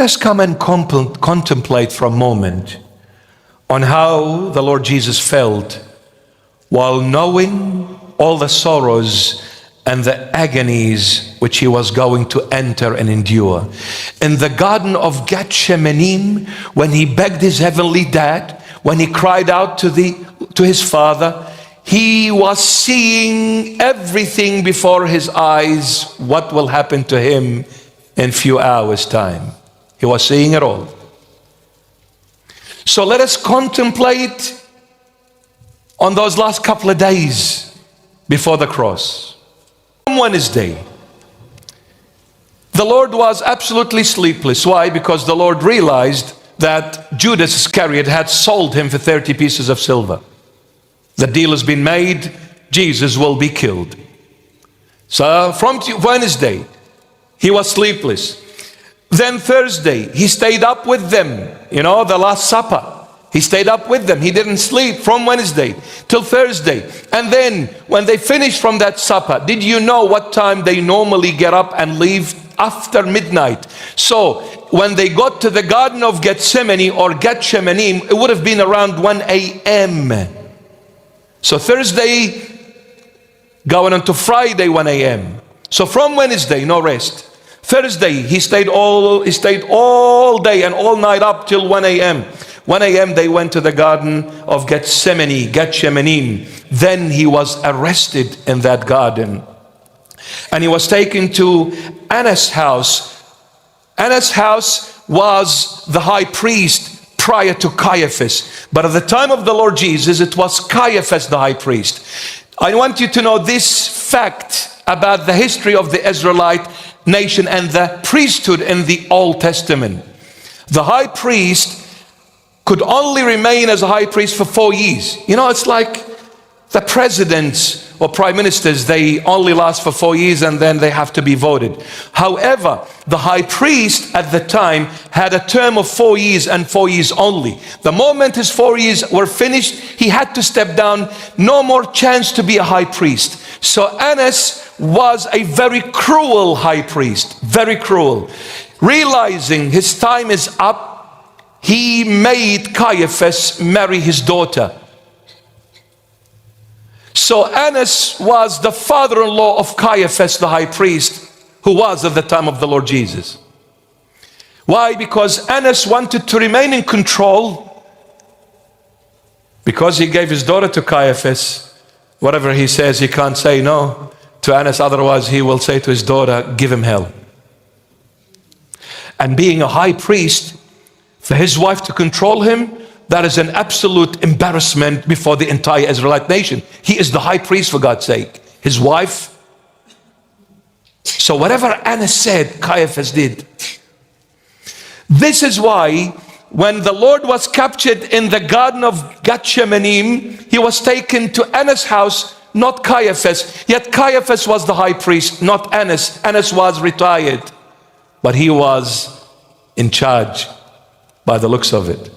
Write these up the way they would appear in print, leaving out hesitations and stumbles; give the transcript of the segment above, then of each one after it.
us come and contemplate for a moment on how the Lord Jesus felt while knowing all the sorrows and the agonies which he was going to enter and endure. In the Garden of Gethsemane, when he begged his heavenly dad, when he cried out to his Father, he was seeing everything before his eyes, what will happen to him in a few hours' time. He was seeing it all. So let us contemplate on those last couple of days before the cross. On Wednesday, the Lord was absolutely sleepless. Why? Because the Lord realized that Judas Iscariot had sold him for 30 pieces of silver. The deal has been made. Jesus will be killed. So from Wednesday, he was sleepless. Then Thursday, he stayed up with them. You know, the Last Supper. He stayed up with them. He didn't sleep from Wednesday till Thursday. And then when they finished from that supper, did you know what time they normally get up and leave? After midnight. So when they got to the Garden of Gethsemane or Gethsemane, it would have been around 1 a.m. So Thursday going on to Friday 1 a.m. So from Wednesday, no rest. Thursday, he stayed all day and all night up till 1 a.m. 1 a.m. they went to the Garden of Gethsemane. Then he was arrested in that garden. And he was taken to Annas' house. Annas' house was the high priest prior to Caiaphas. But at the time of the Lord Jesus, it was Caiaphas the high priest. I want you to know this fact about the history of the Israelite nation and the priesthood in the Old Testament. The high priest could only remain as a high priest for 4 years. You know, it's like the presidents or prime ministers, they only last for 4 years and then they have to be voted. However, the high priest at the time had a term of 4 years and 4 years only. The moment his 4 years were finished, he had to step down. No more chance to be a high priest. So Annas was a very cruel high priest, very cruel. Realizing his time is up, he made Caiaphas marry his daughter. So Annas was the father-in-law of Caiaphas the high priest, who was at the time of the Lord Jesus. Why? Because Annas wanted to remain in control. Because he gave his daughter to Caiaphas, whatever he says, he can't say no to Annas, otherwise he will say to his daughter, give him hell. And being a high priest, for his wife to control him, that is an absolute embarrassment before the entire Israelite nation. He is the high priest, for God's sake. His wife. So whatever Annas said, Caiaphas did. This is why when the Lord was captured in the Garden of Gethsemane, he was taken to Annas' house, not Caiaphas. Yet Caiaphas was the high priest, not Annas. Annas was retired, but he was in charge by the looks of it.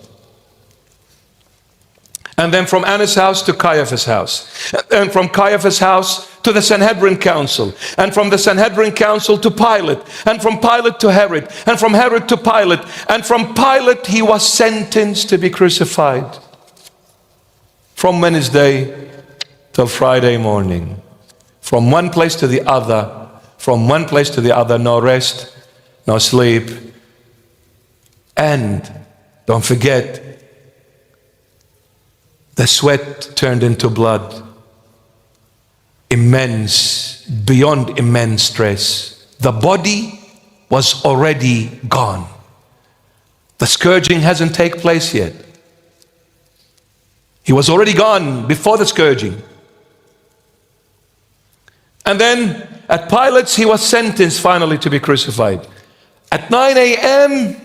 And then from Annas' house to Caiaphas' house. And from Caiaphas' house to the Sanhedrin council. And from the Sanhedrin council to Pilate. And from Pilate to Herod. And from Herod to Pilate. And from Pilate he was sentenced to be crucified. From Wednesday till Friday morning. From one place to the other. From one place to the other. No rest, no sleep. And don't forget, the sweat turned into blood. Immense, beyond immense stress. The body was already gone. The scourging hasn't taken place yet. He was already gone before the scourging. And then at Pilate's, he was sentenced finally to be crucified. At 9 a.m.,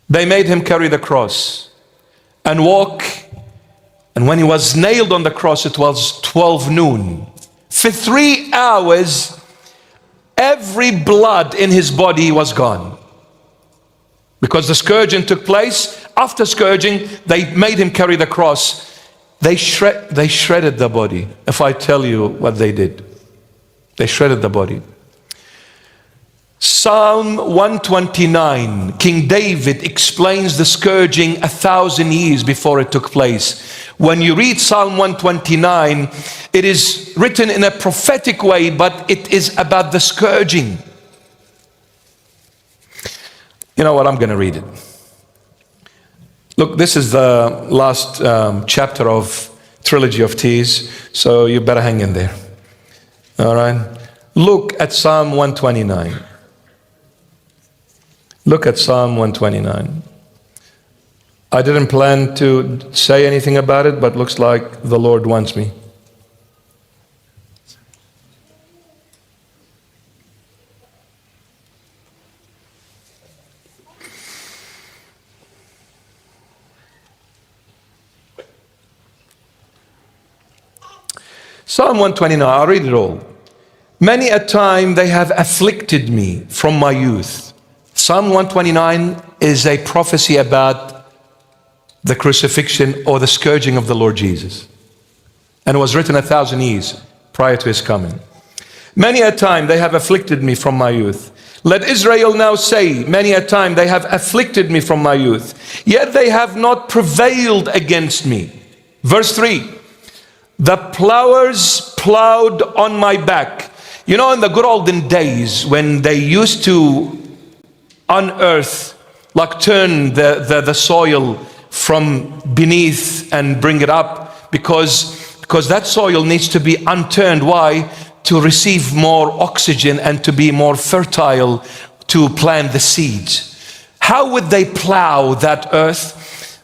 they made him carry the cross and walk. And when he was nailed on the cross, it was 12 noon. For 3 hours, every blood in his body was gone. Because the scourging took place. After scourging, they made him carry the cross. They shredded the body. If I tell you what they did, they shredded the body. Psalm 129, King David explains the scourging 1,000 years before it took place. When you read Psalm 129, it is written in a prophetic way, but it is about the scourging. You know what? I'm going to read it. Look, this is the last chapter of Trilogy of Tears, so you better hang in there. All right? Look at Psalm 129. Look at Psalm 129. I didn't plan to say anything about it, but looks like the Lord wants me. Psalm 129, I'll read it all. Many a time they have afflicted me from my youth. Psalm 129 is a prophecy about the crucifixion or the scourging of the Lord Jesus. And it was written 1,000 years prior to his coming. Many a time they have afflicted me from my youth. Let Israel now say, many a time they have afflicted me from my youth. Yet they have not prevailed against me. Verse 3. The plowers plowed on my back. You know, in the good olden days when they used to unearth, like turn the soil from beneath and bring it up, because that soil needs to be unturned. Why? To receive more oxygen and to be more fertile to plant the seeds. How would they plow that earth?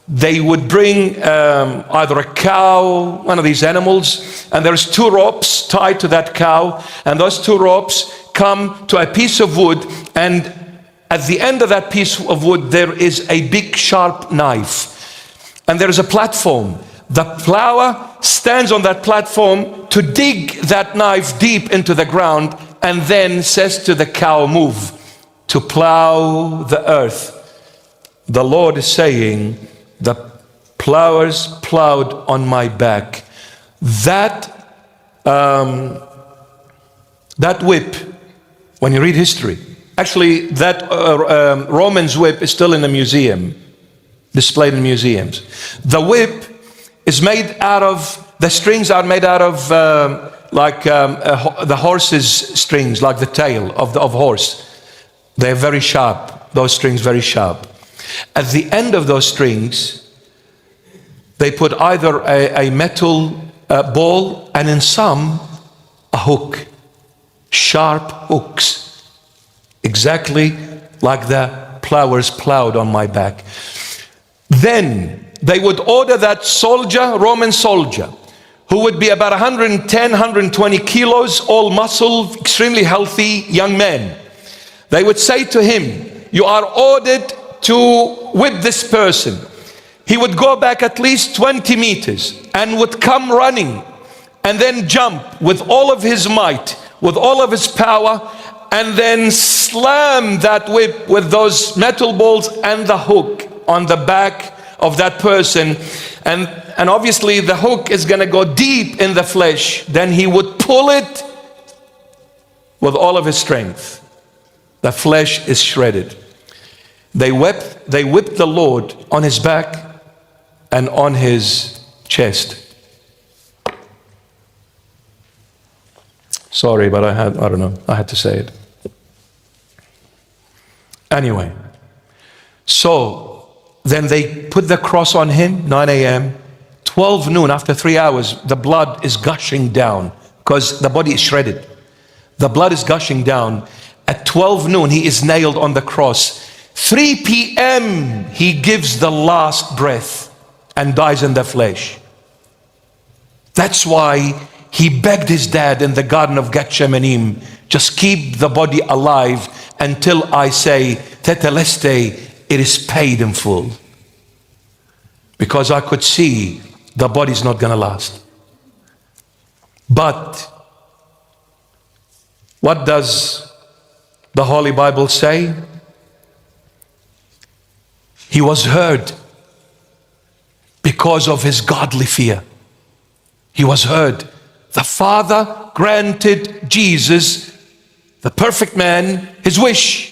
They would bring either a cow, one of these animals, and there's 2 ropes tied to that cow, and those 2 ropes come to a piece of wood, and at the end of that piece of wood there is a big sharp knife, and there is a platform. The plower stands on that platform to dig that knife deep into the ground, and then says to the cow, move, to plow the earth. The Lord is saying, the plowers plowed on my back. That whip, when you read history, actually that Roman's whip is still in a museum, displayed in museums. The whip is made out of, the strings are made out of the horse's strings, like the tail of horse. They're very sharp, those strings very sharp. At the end of those strings, they put either a metal ball, and in some, a hook. Sharp hooks. Exactly like the plowers plowed on my back. Then they would order that soldier, Roman soldier, who would be about 110, 120 kilos, all muscle, extremely healthy young man. They would say to him, you are ordered to whip this person. He would go back at least 20 meters and would come running and then jump with all of his might, with all of his power, and then slam that whip with those metal balls and the hook on the back of that person. And obviously the hook is going to go deep in the flesh. Then he would pull it with all of his strength. The flesh is shredded. They whipped the Lord on his back and on his chest. Sorry, but I had to say it. Anyway, so then they put the cross on him, 9 a.m., 12 noon, after 3 hours, the blood is gushing down because the body is shredded. The blood is gushing down. At 12 noon, he is nailed on the cross. 3 p.m. he gives the last breath and dies in the flesh. That's why he begged his dad in the Garden of Gethsemane, just keep the body alive until I say, Teteleste, it is paid in full. Because I could see the body's not going to last. But what does the Holy Bible say? He was heard because of his godly fear. He was heard. The Father granted Jesus the perfect man, his wish